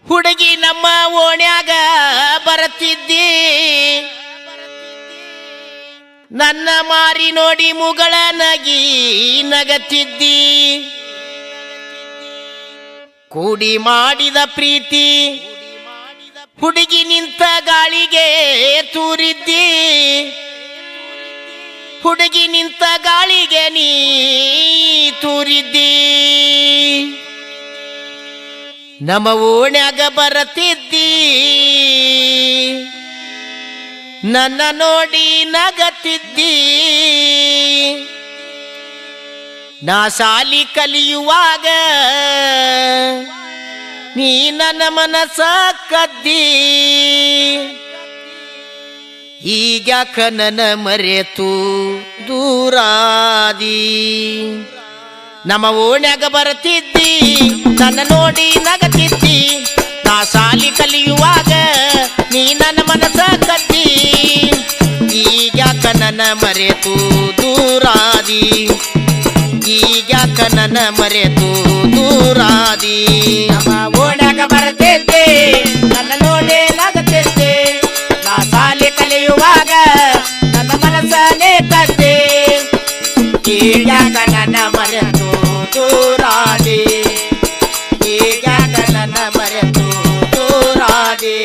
ಹುಡುಗಿ ನಮ್ಮ ಓಣ್ಯಾಗ ಬರತಿದ್ದಿ, ನನ್ನ ಮಾರಿ ನೋಡಿ ಮುಗಳ ನಗಿ ನಗತಿದ್ದಿ. ಕೂಡಿ ಮಾಡಿದ ಪ್ರೀತಿ ಹುಡುಗಿ ನಿಂತ ಗಾಳಿಗೆ ತೂರಿದ್ದಿ, ಹುಡುಗಿ ನಿಂತ ಗಾಳಿಗೆ ನೀ ತೂರಿದ್ದಿ. ನಮ್ಮ ಓಣ್ಯಾಗ ಬರತಿದ್ದಿ, ನನ್ನ ನೋಡಿ ನಗತಿದ್ದಿ. ನಾ ಶಾಲಿ ಕಲಿಯುವಾಗ ನೀ ನನ್ನ ಮನಸ ಕದ್ದಿ. ಈಗ್ಯಾಕ ನನ್ನ ಮರೆತು ದೂರಾದಿ. ನಮ್ಮ ಓಣ್ಯಾಗ ಬರತಿದ್ದಿ, ನನ್ನ ನೋಡಿ ನಗತಿದ್ದಿ. ನಾ ಶಾಲಿ ಕಲಿಯುವಾಗ ನೀ ನನ್ನ ಮನಸ ಕದ್ದಿ. ಈಗ್ಯಾಕ ನನ್ನ ಮರೆತು ದೂರಾದಿ, ಈಗ್ಯಾಕ ನನ್ನ ಮರೆತು ದೂರಾದಿ. ನಮ್ಮ ಓಣ್ಯಾಗ ಬರತಿದ್ದಿ, ನನ್ನ ನೋಡಿ ನಗತಿದ್ದಿ. ನಾ ಶಾಲಿ ಕಲಿಯುವಾಗ ನನ್ನ ಮನಸ್ಸನೇ ಕದ್ದಿ. ಈಗ್ಯಾಕ ನನ್ನ ಮರೆತು ದೂರಾದಿ, ಈಗ್ಯಾಕ ನನ್ನ ಮರೆತು ದೂರಾದಿ.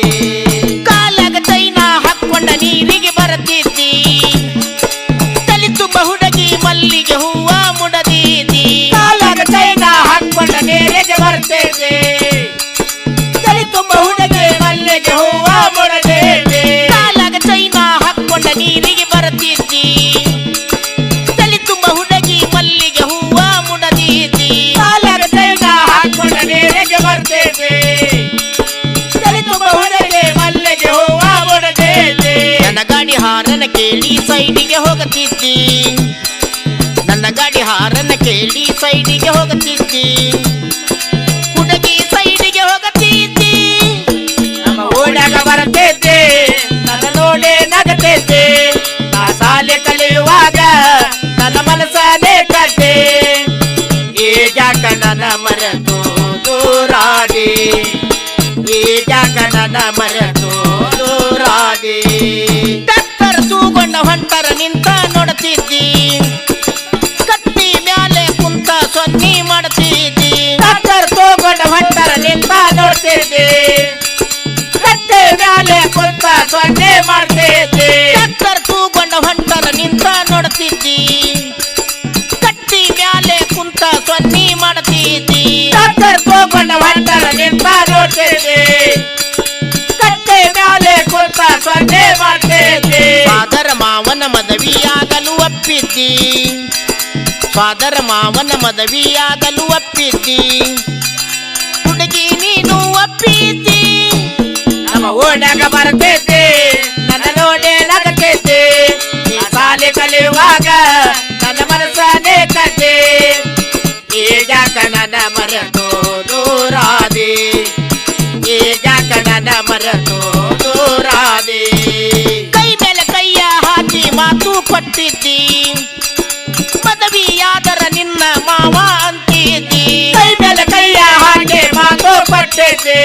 ಕಾಲಾಗ ಚೈನ ಹಾಕೊಂಡ ನೀರಿಗೆ ಬರತಿದ್ದಿ, ತಲೆ ತುಂಬ ಹುಡುಗಿ ಮಲ್ಲಿಗೆ ಹೂವ ಮುಡದಿದ್ದಿ. ಕಾಲಾಗ ಚೈನ ಹಾಕೊಂಡ ನೀರಿಗೆ ಬರ್ತಿದ್ದಿ, ತಲೆ ತುಂಬ ಹುಡುಗಿ ಮಲ್ಲಿಗೆ ಹೂವ ಮುಡದಿದ್ದಿ. ಕಾಲಾಗ ಚೈನ ಹಾಕೊಂಡ ನೀರಿಗೆ ಬರತಿದ್ದಿ, ತಲೆ ತುಂಬ ಹುಡುಗಿ ಮಲ್ಲಿಗೆ ಹೂವ ಮುಡದಿದ್ದಿ. ಕಾಲಾಗ ಚೈನ ಹಾಕೊಂಡ ನೀರಿಗೆ ಬರ್ತಿದ್ದಿ, ತಲೆ ತುಂಬ ಹುಡುಗಿ ಮಲ್ಲಿಗೆ ಹೂವ ಮುಡದಿದ್ದಿ. ನನ್ನ ಗಾಡಿ ಹಾರನ ಕೇಳಿ ಸೈಡಿಗೆ ಹೋಗತಿದ್ದಿ, ನನ್ನ ಗಾಡಿ ಹಾರನ ಕೇಳಿ ಸೈಡಿಗೆ ಹೋಗತಿದ್ದಿ. ಹುಡುಗಿ ಸೈಡಿಗೆ ಹೋಗತಿದ್ದಿ, ನಮ್ಮ ಓಣ್ಯಾಗ ಬರತಿದ್ದಿ. ನನ್ನ ನೋಡಿ ನಗತಿದ್ದಿ. ನಾ ಶಾಲೆ ಕಲಿಯುವಾಗ ನನ್ನ ಮನಸ್ಸನೇ ಕದ್ದಿ. ಈಗ್ಯಾಕ ನನ್ನ ಮರೆತು ದೂರಾದಿ, ಈಗ್ಯಾಕ ನನ್ನ ಮರೆತು ದೂರಾದಿ. ಡಾಕ್ಟರ್ ತೂಗೊಂಡ ಹೊಂಟರ ನಿಂತ ನೋಡ್ತಿದ್ದಿ, ಕತ್ತಿ ಮ್ಯಾಲೆ ಕುಂತ ಸೊನ್ನಿ ಮಾಡ್ತಿದ್ದಿ. ಡಾಕ್ಟರ್ ತೂಗೊಂಡ ಹೊಂಟರ ನಿಂತ ನೋಡ್ತಿದ್ದಿ, ಕತ್ತಿ ಮ್ಯಾಲೆ ಕುಂತ ಸೊನ್ನೆ ಮಾಡ್ತಿದ್ದಿ. ಡಾಕ್ಟರ್ ತೂಗೊಂಡ ಹೊಂಟರ ನಿಂತ ನೋಡ್ತಿದ್ದಿ, ಕತ್ತಿ ಮ್ಯಾಲೆ ಕುಂತ ಸೊನ್ನಿ ಮಾಡ್ತಿದ್ದಿ. ಡಾಕ್ಟರ್ ತೂಗೊಂಡ ಹೊಂಟರ ನಿಂತ ನೋಡ್ತಿದ್ದಿ, ಕತ್ತಿ ಮ್ಯಾಲೆ ಕುಂತ ಸೊನ್ನೆ ಮಾಡ್ತಿದ್ದಿ. ಫಾದರ್ ಮಾವನ ಮದುವೆಯಾಗಲು ಒಪ್ಪಿದ್ದಿ, ಫಾದರ್ ಮಾವನ ಮದುವೆಯಾಗಲು ಒಪ್ಪಿದ್ದಿ. ಹುಡುಗಿ ನೀನು ಒಪ್ಪಿದ್ದಿ, ನಮ್ಮ ಓಣ್ಯಾಗ ಬರತಿದ್ದಿ. ನನ್ನ ನೋಡಿ ನಗತಿದ್ದಿ. ನೀ ಶಾಲೆ ಕಲಿಯುವಾಗ ನನ್ನ ಮನಸ್ಸನೇ ಕದ್ದಿ. ಈಗ್ಯಾಕ ನನ್ನ ಮರೆತು ದೂರಾದಿ, ಈಗ್ಯಾಕ ನನ್ನ ಮರೆತು ದೂರಾದಿ. ಕೈ ಮೇಲೆ ಕೈಯ ಹಾಕಿ ಮಾತು ಕೊಟ್ಟಿದ್ದಿ, ಮದುವೆಯಾದರ ನಿನ್ನ ಮಾವ ಅಂತಿದ್ದಿ. ಕೈ ಮೇಲೆ ಕೈಯ ಹಾಕಿ ಮಾತು ಕೊಟ್ಟಿದ್ದಿ,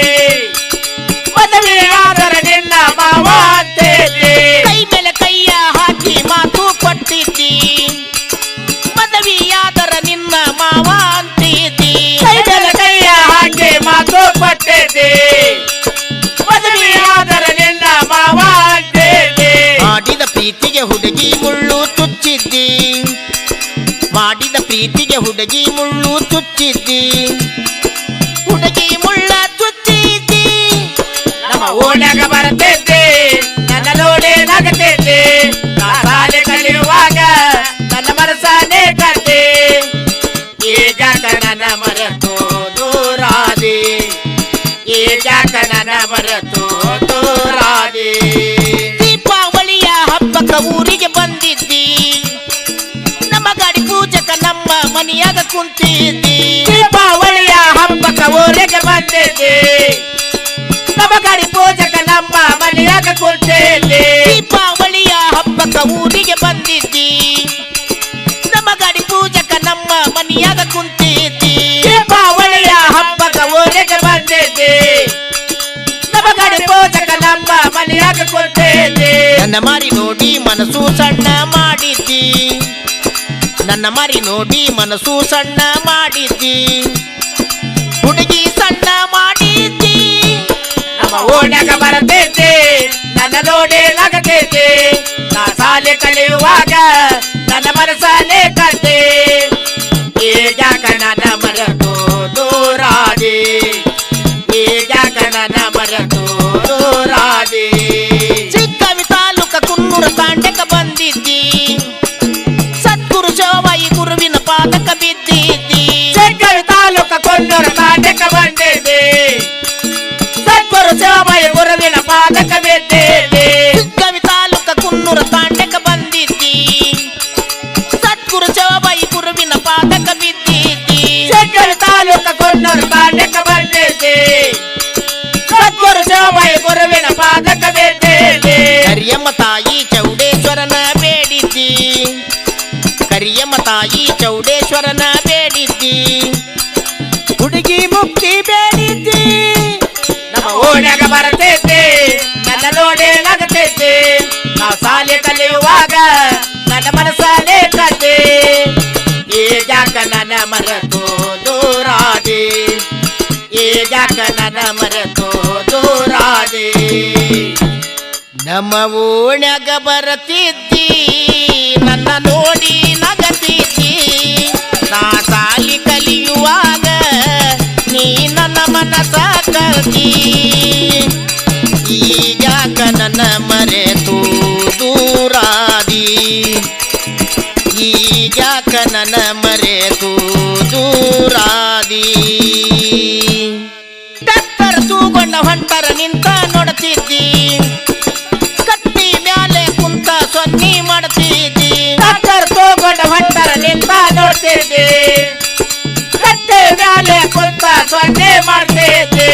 ಮದುವೆಯಾದರ ನಿನ್ನ ಮಾವ ಅಂತಿದ್ದಿ. ಕೈ ಮೇಲೆ ಕೈಯ ಹಾಕಿ ಮಾತು ಕೊಟ್ಟಿದ್ದಿ, ಮದುವೆಯಾದರ ನಿನ್ನ ಮಾವ ಅಂತಿದ್ದಿ. ಕೈ ಮೇಲೆ ಕೈಯ ಹಾಕಿ ಮಾತು ಕೊಟ್ಟಿದ್ದಿ, ಮದುವೆಯಾದರ ನಿನ್ನ ಮಾವ ಅಂತಿದ್ದಿ. ಮಾಡಿದ ಪ್ರೀತಿಗೆ ಹುಡುಗಿ ಮುಳ್ಳು ಚುಚ್ಚಿದ್ದಿ, ಮಾಡಿದ ಪ್ರೀತಿಗೆ ಹುಡುಗಿ ಮುಳ್ಳು ಚುಚ್ಚಿದ್ದಿ. ಹುಡುಗಿ ಮುಳ್ಳ ಚುಚ್ಚಿದ್ದಿ, ನಮ್ಮ ಓಣ್ಯಾಗ ಬರತಿದ್ದಿ. ನನ್ನ ನೋಡಿ ನಗತಿದ್ದಿ. ನಾ ಶಾಲೆ ಕಲಿಯುವಾಗ ನನ್ನ ಮನಸ್ಸನೇ ಕದ್ದಿ. ಈಗ್ಯಾಕ ನನ್ನ ಮರೆತು ದೂರಾದಿ, ಈಗ್ಯಾಕ ನನ್ನ ಮರೆತು ದೂರಾದಿ. ದೀಪಾವಳಿಯ ಹಬ್ಬಕ್ಕ ಊರಿಗೆ ಬಂದಿದ್ದಿ, ನಮಗ ಮನೆಯಾಗ ಕುಂತಿದ್ದಿ ದೀಪಾವಳಿಯ ಹಬ್ಬಕ್ಕ ಊರಿಗೆ ಬಂದಿದ್ದಿ ನಮ್ಮ ಗಾಡಿ ಪೂಜಕ ನಮ್ಮ ಮನೆಯಾಗ ಕುಂತಿದ್ದಿ ದೀಪಾವಳಿಯ ಹಬ್ಬಕ್ಕ ಊರಿಗೆ ಬಂದಿದ್ದಿ ನಮ್ಮ ಗಾಡಿ ಪೂಜಕ ನಮ್ಮ ಮನೆಯಾಗ ಕುಂತಿದ್ದಿ ದೀಪಾವಳಿಯ ಹಬ್ಬಕ್ಕ ಊರಿಗೆ ಬಂದಿದ್ದಿ ನಮ್ಮ ಗಾಡಿ ಪೂಜಕ ನಮ್ಮ ಮನೆಯಾಗ ಕುಂತಿದ್ದಿ ನನ್ನ ಮಾರಿ ನೋಡಿ ಮನಸ್ಸು ಸಣ್ಣ ಮಾಡಿದ್ದಿ ನನ್ನ ಮಾರಿ ನೋಡಿ ಮನಸ್ಸು ಸಣ್ಣ ಮಾಡಿದ್ದಿ ಹುಡುಗಿ ಸಣ್ಣ ಮಾಡಿದ್ದಿ ನಮ್ಮ ಓಣ್ಯಾಗ ಬರತೈತಿ ನನ್ನ ನೋಡಿ ನಗತೈತಿ ನಾ ಸಾಲೆ ಕಲಿಯುವಾಗ ನನ್ನ ಮನಸ್ಸಲ್ಲೇ ಕತೆ ಈಗ್ಯಾಕ ನನ್ನ ಮರೆತು ದೂರಾದಿ ಈಗ್ಯಾಕ ನನ್ನ ಮರೆತು ದೂರಾದಿ ಚಿಕ್ಕವಿ ತಾಲೂಕ ಕುನ್ನೂರ ತಾಂಡಕ ಬಂದಿದ್ದಿ ಸದ್ಗುರು ಶಿವಬಾಯಿ ಗುರುವಿನ ಪಾದಕ ಬಿದ್ದಿದ್ದಿ ಚಿಕ್ಕವಿ ತಾಲೂಕ ಕುನ್ನೂರ ತಾಂಡಕ ಬಂದಿದ್ದಿ ಸದ್ಗುರು ಶಿವಬಾಯಿ ಗುರುವಿನ ಪಾದಕ ಬಿದ್ದಿದ್ದಿ ಚಿಕ್ಕವಿ ತಾಲೂಕ ಕುನ್ನೂರ ತಾಂಡಕ ಬಂದಿದ್ದಿ ಸದ್ಗುರು ಶಿವಬಾಯಿ ಗುರುವಿನ ಪಾದಕ ಬಿದ್ದಿದ್ದಿ ಚಿಕ್ಕವಿ ತಾಲೂಕ ಕುನ್ನೂರ ತಾಂಡಕ ಬಂದಿದ್ದಿ ಸದ್ಗುರು ಶಿವಬಾಯಿ ಗುರುವಿನ ಪಾದಕ ಬಿದ್ದಿದ್ದಿ ಕರಿಯಮ್ಮ ತಾಯಿ ಚೌಡೇಶ್ವರನ ಬೇಡಿದ್ದಿ ಕರಿಯಮ್ಮ ತಾಯಿ ಚೌಡೇಶ್ವರನ ಬೇಡಿದ್ದಿ ಹುಡುಗಿ ಮುಕ್ತಿ ಬೇಡಿದ್ದಿ ನಮ್ಮ ಓಣ್ಯಾಗ ಬರತೈತಿ ನನ್ನ ನೋಡಿ ನಗತೈತಿ ನಾವು ಸಾಲೆ ಕಲಿಯುವಾಗ ನನ್ನ ಮನಸ್ಸಲ್ಲೇ ಕತೆ ಈಗ್ಯಾಕ ನನ್ನ ಮರೆತು ದೂರಾದಿ ಈಗ್ಯಾಕ ನನ್ನ ಮರೆತು ದೂರಾದಿ ನಮ್ಮ ಓಣ್ಯಾಗ ಬರತಿದ್ದಿ ನನ್ನ ನೋಡಿ ನಗತಿದ್ದಿ ನಾ ಸಾಲಿ ಕಲಿಯುವಾಗ ನೀ ನನ್ನ ಮನಸ ಕಲ್ತಿ ಈಗ್ಯಾಕ ನನ್ನ ಮರೆತು ದೂರಾದಿ ಈಗ್ಯಾಕ ನನ್ನ ಮರೆತು ದೂರಾದಿ ಡಾಕ್ಟರ್ ತೂಗೊಂಡ ಹೊಂಟರ ನಿಂತ ನೋಡ್ತಿದ್ದಿ ಕತ್ತಿ ಮ್ಯಾಲೆ ಕುಂತ ಸೊನ್ನಿ ಮಾಡ್ತಿದ್ದಿ ಡಾಕ್ಟರ್ ತೂಗೊಂಡ ಹೊಂಟರ ನಿಂತ ನೋಡ್ತಿದ್ದಿ ಕತ್ತಿ ಮ್ಯಾಲೆ ಕುಂತ ಸೊನ್ನೆ ಮಾಡ್ತಿದ್ದಿ